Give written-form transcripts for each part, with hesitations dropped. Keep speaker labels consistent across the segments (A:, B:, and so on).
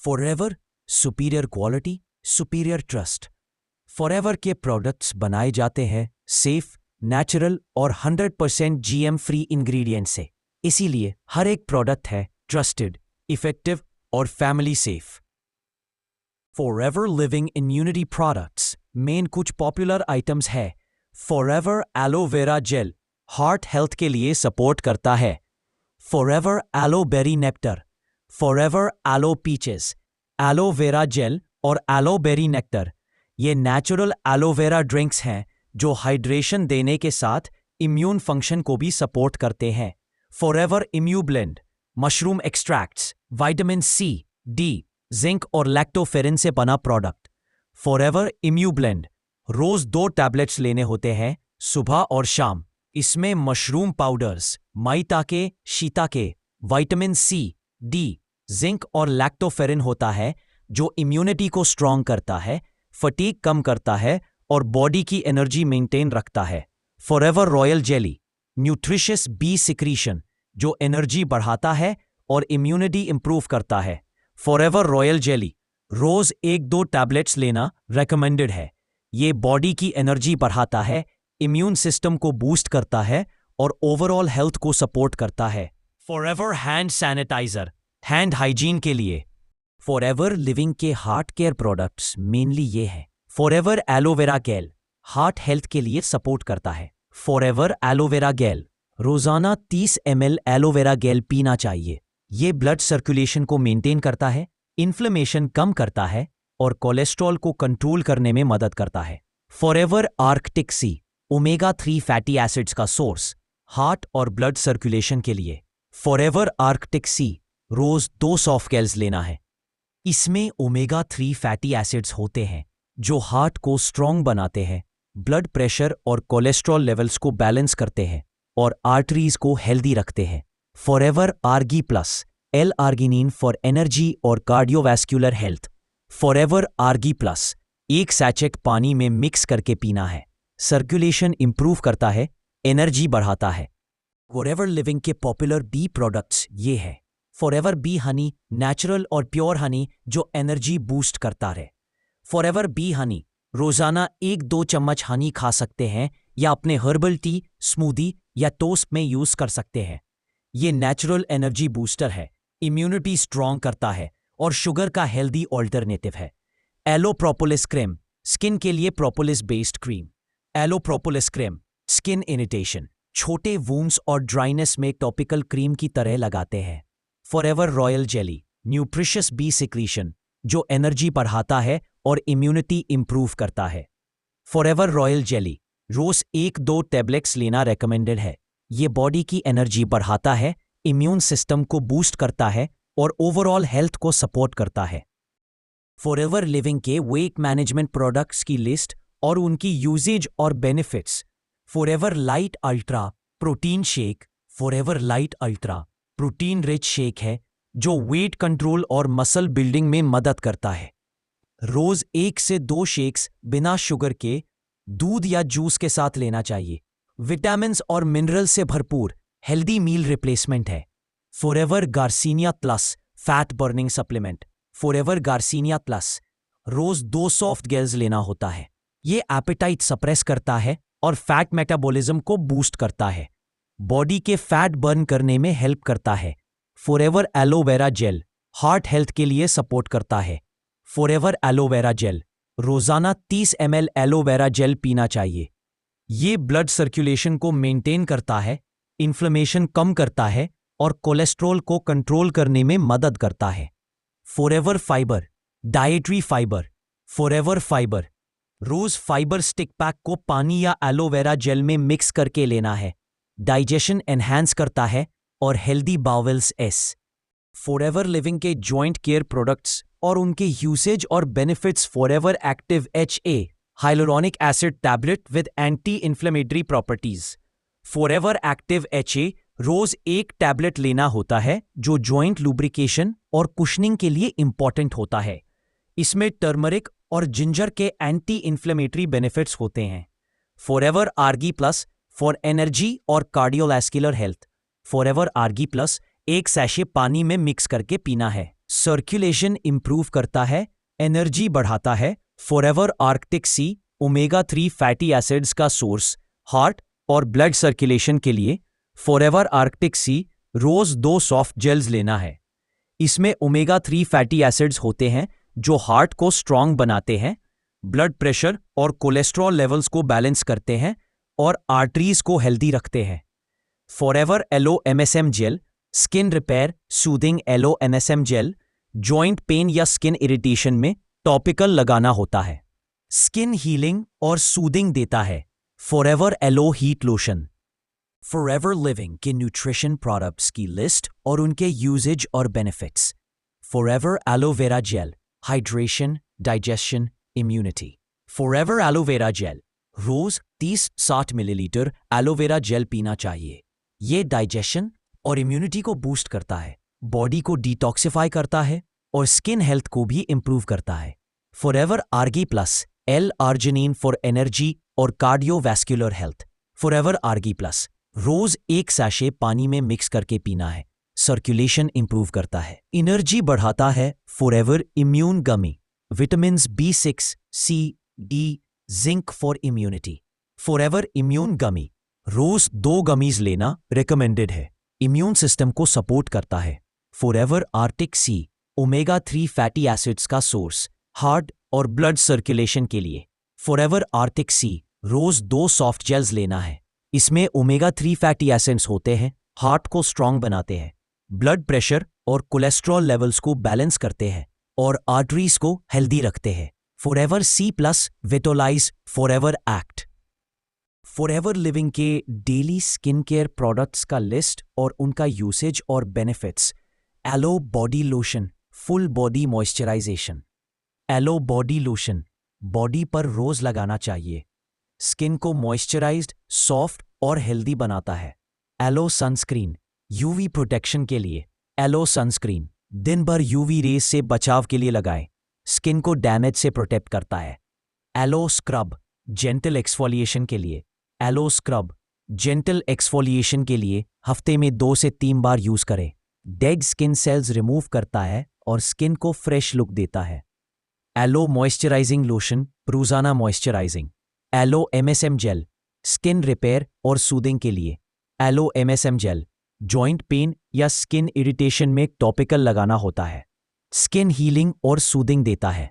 A: Forever superior quality, superior trust. Forever के products बनाए जाते हैं सेफ, नेचुरल और 100% जीएम फ्री इंग्रेडिएंट से, इसीलिए हर एक प्रोडक्ट है ट्रस्टेड, इफेक्टिव और family safe. Forever Living immunity products मेन कुछ पॉपुलर आइटम्स है। Forever aloe vera gel heart health के लिए सपोर्ट करता है। Forever aloe berry nectar, Forever aloe peaches, aloe vera gel और एलो बेरी नेक्टर ये नेचुरल एलोवेरा ड्रिंक्स हैं जो हाइड्रेशन देने के साथ इम्यून फंक्शन को भी सपोर्ट करते हैं। Forever immu blend mushroom extracts, vitamin C, D, zinc और लैक्टोफेरिन से बना प्रोडक्ट। फॉरएवर इम्यू ब्लेंड रोज 2 टैबलेट्स लेने होते हैं, सुबह और शाम। इसमें mushroom powders, maitake, shiitake, vitamin C, D, zinc और लैक्टोफेरिन होता है जो इम्यूनिटी को स्ट्रॉन्ग करता है, फटीग कम करता है और बॉडी की एनर्जी मेंटेन रखता है। Forever royal jelly nutritious bee secretion जो एनर्जी बढ़ाता है और इम्यूनिटी इंप्रूव करता है। फॉरएवर रॉयल जेली रोज 1-2 टैबलेट्स लेना रेकमेंडेड है। ये बॉडी की एनर्जी बढ़ाता है, इम्यून सिस्टम को बूस्ट करता है और ओवरऑल हेल्थ को सपोर्ट करता है। Forever hand sanitiser hand hygiene के लिए। फॉरएवर लिविंग के हार्ट केयर प्रोडक्ट्स मेनली ये हैं। Forever aloe vera gel heart health के लिए सपोर्ट करता है। फॉरएवर एलोवेरा जेल रोजाना 30 ml एलोवेरा जेल पीना चाहिए। ये ब्लड सर्कुलेशन को मेंटेन करता है, इन्फ्लेमेशन कम करता है और कोलेस्ट्रॉल को कंट्रोल करने में मदद करता है। Forever Arctic sea omega 3 fatty acids का सोर्स हार्ट और ब्लड सर्कुलेशन के लिए। फॉरएवर आर्कटिक सी रोज 2 सॉफ्ट गेल्स लेना है। इसमें ओमेगा 3 फैटी एसिड्स होते हैं जो हार्ट को स्ट्रॉन्ग बनाते हैं, ब्लड प्रेशर और कोलेस्ट्रॉल लेवल्स को बैलेंस करते हैं और आर्टरीज को हेल्दी रखते हैं। Forever आर्गी plus L arginine for energy और cardiovascular health. Forever आर्गी plus 1 sachet पानी में मिक्स करके पीना है, सर्कुलेशन इंप्रूव करता है, एनर्जी बढ़ाता है। फॉरएवर लिविंग के पॉपुलर बी प्रोडक्ट्स ये है। फॉरएवर बी हनी नेचुरल और प्योर हनी जो एनर्जी बूस्ट करता है। फॉरएवर बी हनी रोजाना 1-2 चम्मच हनी खा सकते हैं या अपने हर्बल टी, स्मूदी या टोस्ट में यूज कर सकते हैं। ये नेचुरल एनर्जी बूस्टर है, इम्यूनिटी स्ट्रॉन्ग करता है और शुगर का हेल्दी ऑल्टरनेटिव है। एलो प्रोपोलिस क्रीम स्किन के लिए propolis based cream. Aloe propolis cream skin irritation, छोटे वूंड्स और ड्राइनेस में टॉपिकल क्रीम की तरह लगाते हैं। Forever royal jelly nutritious bee secretion जो एनर्जी बढ़ाता है और इम्यूनिटी इंप्रूव करता है। फॉरएवर रॉयल जेली रोज 1-2 टैबलेट्स लेना रेकमेंडेड है। ये बॉडी की एनर्जी बढ़ाता है, इम्यून सिस्टम को बूस्ट करता है और ओवरऑल हेल्थ को सपोर्ट करता है। फॉरएवर लिविंग के वेट मैनेजमेंट प्रोडक्ट्स की लिस्ट और उनकी यूजेज और benefits. Forever light ultra protein shake. Forever light ultra protein rich shake है जो वेट कंट्रोल और मसल बिल्डिंग में मदद करता है। रोज 1 से 2 शेक्स बिना शुगर के दूध या जूस के साथ लेना चाहिए। विटामिन्स और मिनरल से भरपूर हेल्दी मील रिप्लेसमेंट है। Forever garcinia plus fat burning supplement. Forever garcinia plus रोज 2 सॉफ्ट गेल्स लेना होता है। ये एपेटाइट सप्रेस करता है और फैट मेटाबॉलिज्म को बूस्ट करता है, बॉडी के फैट बर्न करने में हेल्प करता है। Forever aloe vera gel heart health के लिए सपोर्ट करता है। फॉरएवर एलोवेरा जेल रोजाना 30 ml एलोवेरा जेल पीना चाहिए। ये ब्लड सर्कुलेशन को मेंटेन करता है, इन्फ्लेमेशन कम करता है और कोलेस्ट्रॉल को कंट्रोल करने में मदद करता है। Forever fibre dietary fibre. Forever fibre रोज फाइबर स्टिक पैक को पानी या एलोवेरा जेल में मिक्स करके लेना है, डाइजेशन एनहांस करता है और हेल्दी बाउल्स एस। फॉरएवर लिविंग के जॉइंट केयर प्रोडक्ट्स और उनके यूसेज और benefits. Forever active HA hyaluronic acid tablet with anti inflammatory properties. Forever active HA रोज 1 टैबलेट लेना होता है जो जॉइंट लुब्रिकेशन और कुशनिंग के लिए इंपॉर्टेंट होता है। इसमें टर्मरिक और जिंजर के एंटी इन्फ्लेमेटरी बेनिफिट्स होते हैं। फॉरएवर आर्गी प्लस फॉर एनर्जी और cardiovascular health. Forever आर्गी plus 1 sachet पानी में मिक्स करके पीना है, सर्कुलेशन इंप्रूव करता है, एनर्जी बढ़ाता है। Forever Arctic sea omega 3 fatty acids का सोर्स हार्ट और ब्लड सर्कुलेशन के लिए फॉरएवर आर्कटिक सी रोज 2 सॉफ्ट जेल्स लेना है। इसमें ओमेगा 3 फैटी एसिड्स होते हैं जो हार्ट को स्ट्रांग बनाते हैं, ब्लड प्रेशर और कोलेस्ट्रॉल लेवल्स को बैलेंस करते हैं और आर्टरीज को हेल्दी रखते हैं। Forever aloe MSM gel skin repair soothing aloe MSM gel joint pain या स्किन इरिटेशन में टॉपिकल लगाना होता है। स्किन हीलिंग और सूदिंग देता है Forever aloe heat lotion. Forever living के न्यूट्रिशन प्रोडक्ट्स की लिस्ट और उनके यूजेज और benefits. Forever aloe vera gel hydration, digestion, immunity. Forever aloe vera gel rose 30-60 millilitre aloe vera gel पीना चाहिए। ये डाइजेशन और इम्यूनिटी को बूस्ट करता है, बॉडी को डिटॉक्सिफाई करता है और स्किन हेल्थ को भी इंप्रूव करता है। फॉरएवर आर्गी प्लस L-आर्जिनिन फॉर एनर्जी और कार्डियोवैस्कुलर हेल्थ। फॉरएवर आर्गी प्लस रोज 1 सैशे पानी में मिक्स करके पीना है, सर्कुलेशन इंप्रूव करता है, एनर्जी बढ़ाता है। Forever immune gummy vitamin B6, C, D, zinc for immunity. Forever immune gummy रोज 2 गमीज लेना रिकमेंडेड है, इम्यून सिस्टम को सपोर्ट करता है। Forever Arctic sea omega 3 fatty acids का सोर्स हार्ट और ब्लड सर्कुलेशन के लिए फॉरएवर आर्कटिक सी रोज 2 सॉफ्ट जेल्स लेना है। इसमें ओमेगा 3 फैटी एसिड्स होते हैं, हार्ट को स्ट्रांग बनाते हैं, ब्लड प्रेशर और कोलेस्ट्रॉल लेवल्स को बैलेंस करते हैं और आर्टरीज को हेल्दी रखते हैं। Forever C plus Vitolize Forever act. Forever living के डेली स्किन केयर प्रोडक्ट्स का लिस्ट और उनका यूसेज और benefits. Aloe body lotion full body moisturisation. Aloe body lotion body पर रोज लगाना चाहिए, स्किन को मॉइस्चराइज्ड, सॉफ्ट और हेल्दी बनाता है। एलो सनस्क्रीन यूवी प्रोटेक्शन के लिए। एलो सनस्क्रीन दिन भर यूवी रेज से बचाव के लिए लगाएं, स्किन को डैमेज से प्रोटेक्ट करता है। एलो स्क्रब जेंटल एक्सफोलिएशन के लिए। एलो स्क्रब जेंटल एक्सफोलिएशन के लिए हफ्ते में 2 से 3 बार यूज करें, डेड स्किन सेल्स रिमूव करता है और स्किन को फ्रेश लुक देता है। एलो मॉइस्चराइजिंग लोशन रोजाना moisturising. Aloe MSM gel skin repair और सूदिंग के लिए। Aloe MSM gel joint pain या स्किन इरिटेशन में टॉपिकल लगाना होता है, स्किन हीलिंग और सूदिंग देता है।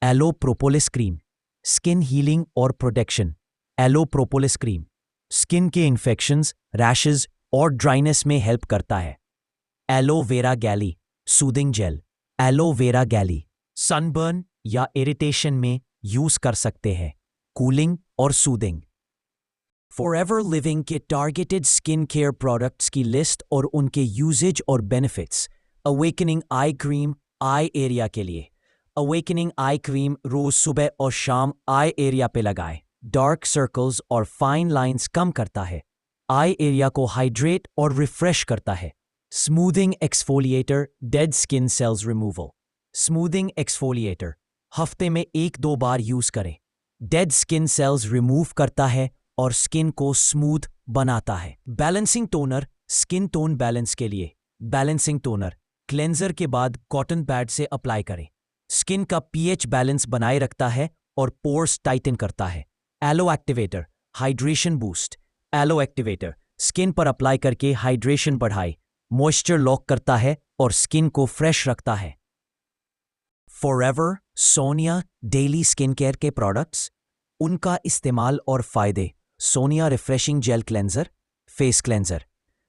A: Aloe propolis cream skin healing और protection. Aloe propolis cream skin के इन्फेक्शंस, रैशेज और ड्राइनेस में हेल्प करता है। एलोवेरा गैली सूदिंग जेल। एलोवेरा गैली सनबर्न या इरिटेशन में यूज कर सकते हैं, कूलिंग और सूदिंग। फॉरएवर लिविंग के टारगेटेड स्किन केयर प्रोडक्ट्स की लिस्ट और उनके यूजेज और benefits. Awakening eye cream eye area के लिए। अवेकनिंग आई क्रीम रोज सुबह और शाम आई एरिया पे लगाएं, डार्क सर्कल्स और फाइन लाइंस कम करता है, आई एरिया को हाइड्रेट और रिफ्रेश करता है। Smoothing exfoliator dead skin sales removal. Smoothing exfoliator हफ्ते में 1-2 बार यूज करें, डेड स्किन सेल्स रिमूव करता है और स्किन को स्मूथ बनाता है। Balancing toner skin tone balance के लिए। बैलेंसिंग टोनर क्लेंजर के बाद कॉटन पैड से अप्लाई करें, स्किन का pH बैलेंस बनाए रखता है और पोर्स टाइटन करता है। Aloe activator hydration boost. Aloe activator skin पर अप्लाई करके हाइड्रेशन बढ़ाए, मॉइस्चर लॉक करता है और स्किन को फ्रेश रखता है। Forever Sonya daily skin care के प्रोडक्ट्स, उनका इस्तेमाल और फायदे। Sonya refreshing gel cleanser face cleanser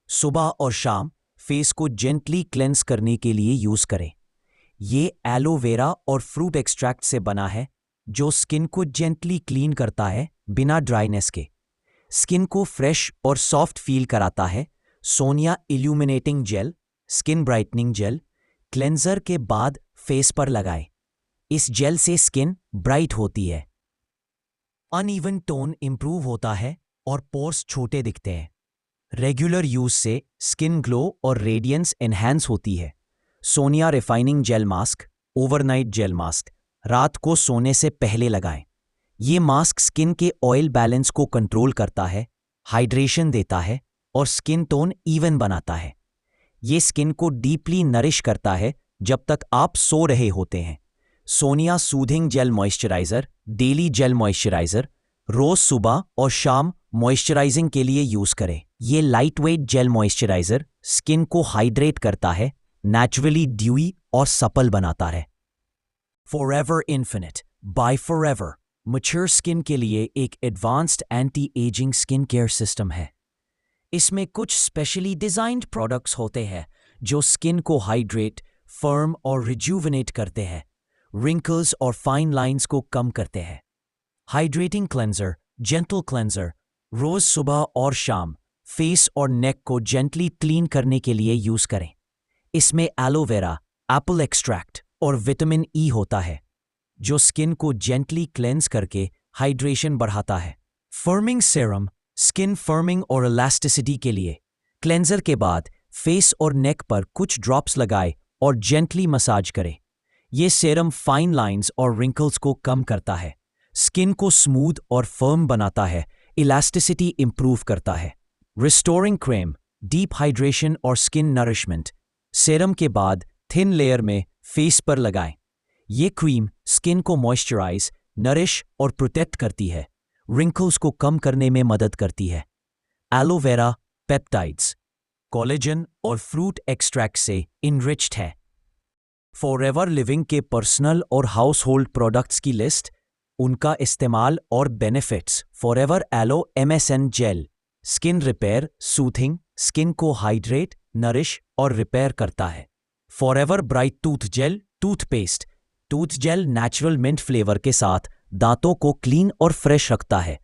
A: सुबह और शाम फेस को जेंटली क्लेंस करने के लिए यूज करें। ये एलोवेरा और फ्रूट एक्सट्रैक्ट से बना है जो स्किन को जेंटली क्लीन करता है बिना ड्राइनेस के, स्किन को फ्रेश और सॉफ्ट फील कराता है। Sonia illuminating jail skin brightening jail cleanser के बाद फेस पर लगाएं, इस जेल से स्किन ब्राइट होती है, अनइवन टोन इंप्रूव होता है और पोर्स छोटे दिखते हैं। रेगुलर यूज से स्किन ग्लो और रेडियंस एनहांस होती है। Sonya refining gel mask overnight gel mask रात को सोने से पहले लगाएं। ये मास्क स्किन के ऑयल बैलेंस को कंट्रोल करता है, हाइड्रेशन देता है और स्किन टोन इवन बनाता है। ये स्किन को डीपली नरिश करता है जब तक आप सो रहे होते हैं। Sonya soothing gel moisturiser, daily gel moisturiser, रोज सुबह और शाम मॉइस्चराइजिंग के लिए यूज करें। ये light weight gel moisturiser skin को हाइड्रेट करता है, नेचुरली ड्यूई और सपल बनाता है। Forever Infinite by Forever mature skin के लिए एक advanced anti ageing skin care system है। इसमें कुछ स्पेशली डिजाइन्ड प्रोडक्ट्स होते हैं जो स्किन को हाइड्रेट, फर्म और रिजुविनेट करते हैं, रिंकल्स और फाइन लाइंस को कम करते हैं। हाइड्रेटिंग क्लेंजर, जेंटल क्लेंजर, रोज सुबह और शाम फेस और नेक को जेंटली क्लीन करने के लिए यूज करें। इसमें एलोवेरा, एप्पल एक्सट्रैक्ट और विटामिन ई होता है जो स्किन को जेंटली क्लेंस करके हाइड्रेशन बढ़ाता है। फर्मिंग सीरम, स्किन फर्मिंग और इलास्टिसिटी के लिए क्लेंजर के बाद फेस और नेक पर कुछ ड्रॉप्स लगाए और जेंटली मसाज करें। ये सीरम फाइन लाइंस और रिंकल्स को कम करता है, स्किन को स्मूथ और फर्म बनाता है, इलास्टिसिटी इंप्रूव करता है। रिस्टोरिंग क्रीम, डीप हाइड्रेशन और स्किन नरिशमेंट, सीरम के बाद थिन लेयर में फेस पर लगाएं। ये क्रीम स्किन को मॉइस्चराइज, नरिश और प्रोटेक्ट करती है, रिंकल्स को कम करने में मदद करती है। एलोवेरा पेप्टाइड्स, कोलेजन और फ्रूट एक्सट्रैक्ट से इनरिच्ड है। फॉरएवर लिविंग के पर्सनल और हाउस होल्ड प्रोडक्ट्स की लिस्ट, उनका इस्तेमाल और benefits. Forever aloe MSN gel skin repair, soothing, skin को हाइड्रेट, नरिश और रिपेयर करता है। Forever bright tooth gel toothpaste, tooth gel natural mint flavour के साथ दांतों को क्लीन और फ्रेश रखता है।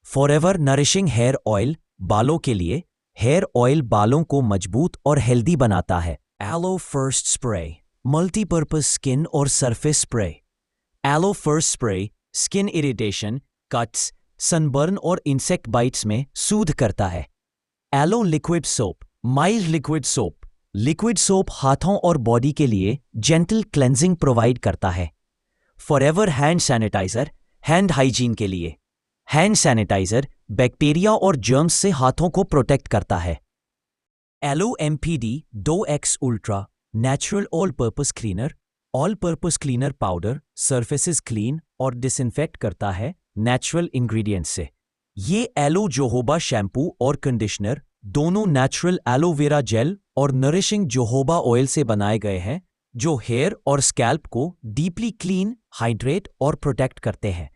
A: फॉरएवर नरिशिंग हेयर ऑयल, बालों के लिए हेयर ऑयल बालों को मजबूत और हेल्दी बनाता है। Aloe first spray, multipurpose skin और surface spray. Aloe first spray skin irritation, cuts, sunburn और इंसेक्ट बाइट्स में सूद करता है। Aloe liquid soap, mild liquid soap, liquid soap हाथों और बॉडी के लिए जेंटल क्लेंजिंग प्रोवाइड करता है। Forever hand sanitiser, hand hygiene के लिए हैंड सैनिटाइजर बैक्टीरिया और जर्म्स से हाथों को प्रोटेक्ट करता है। Aloe MPD 2X ultra natural all purpose cleaner, all purpose cleaner powder surfaces clean और डिसइंफेक्ट करता है नेचुरल इंग्रेडिएंट्स से। ये एलो जोहोबा शैम्पू और कंडीशनर दोनों नेचुरल एलोवेरा जेल और नरिशिंग जोहोबा ऑयल से बनाए गए हैं जो हेयर और स्कैल्प को डीपली क्लीन, हाइड्रेट और प्रोटेक्ट करते हैं।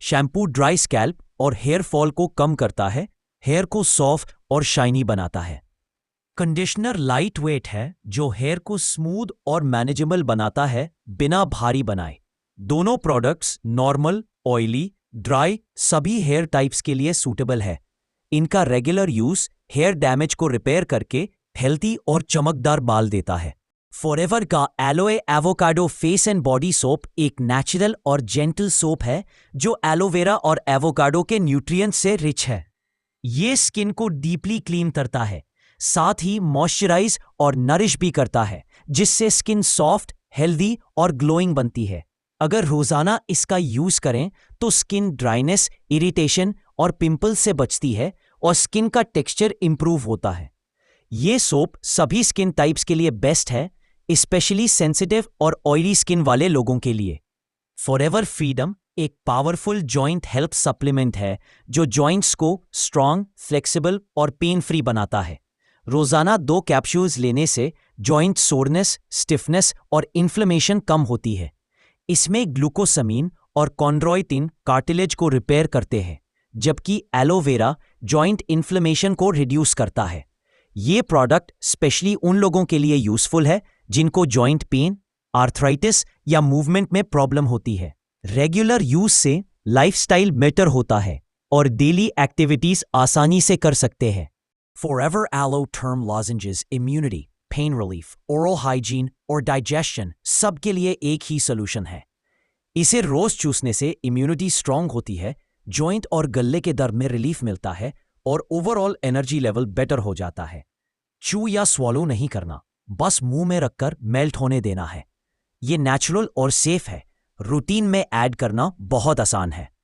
A: शैम्पू ड्राई स्कैल्प और हेयर फॉल को कम करता है, हेयर को सॉफ्ट और शाइनी बनाता है। कंडीशनर लाइट वेट है जो हेयर को स्मूथ और मैनेजेबल बनाता है बिना भारी बनाए। दोनों प्रोडक्ट्स नॉर्मल, ऑयली, ड्राई सभी हेयर टाइप्स के लिए सूटेबल है। इनका रेगुलर यूज हेयर डैमेज को रिपेयर करके हेल्थी और चमकदार बाल देता है। फॉरएवर का alloy avocado face and body soap एक नेचुरल और जेंटल सोप है जो एलोवेरा और एवोकाडो के न्यूट्रिएंट्स से रिच है। ये स्किन को डीपली क्लीन करता है, साथ ही मॉइस्चराइज और नरिश भी करता है, जिससे स्किन सॉफ्ट, हेल्दी और ग्लोइंग बनती है। अगर रोजाना इसका यूज करें तो स्किन ड्राइनेस, इरिटेशन और पिंपल्स से बचती है और स्किन का टेक्सचर इंप्रूव होता है। ये सोप सभी स्किन टाइप्स के लिए बेस्ट है, स्पेशली सेंसिटिव और ऑयली स्किन वाले लोगों के लिए। फॉरएवर फ्रीडम एक पावरफुल जॉइंट हेल्थ सप्लीमेंट है जो जॉइंट्स को स्ट्रांग, फ्लेक्सिबल और पेन फ्री बनाता है। रोजाना 2 कैप्सूल्स लेने से जॉइंट सोरनेस, स्टिफनेस और इन्फ्लेमेशन कम होती है। इसमें ग्लूकोसमीन और कॉन्ड्रोइटिन कार्टिलेज को रिपेयर करते हैं, जबकि एलोवेरा जॉइंट इन्फ्लेमेशन को रिड्यूस करता है। ये प्रोडक्ट स्पेशली उन लोगों के लिए यूजफुल है जिनको जॉइंट पेन, आर्थराइटिस या मूवमेंट में प्रॉब्लम होती है। रेगुलर यूज से लाइफस्टाइल बेटर होता है और डेली एक्टिविटीज आसानी से कर सकते हैं। Forever aloe term lozenges immunity, pain relief, oral hygiene और डाइजेशन सबके लिए एक ही सोल्यूशन है। इसे रोज चूसने से इम्यूनिटी स्ट्रांग होती है, जॉइंट और गले के दर्द में रिलीफ मिलता है और ओवरऑल एनर्जी लेवल बेटर हो जाता है। चू या स्वॉलो नहीं करना, बस मुंह में रखकर मेल्ट होने देना है। ये नेचुरल और सेफ है, रूटीन में ऐड करना बहुत आसान है।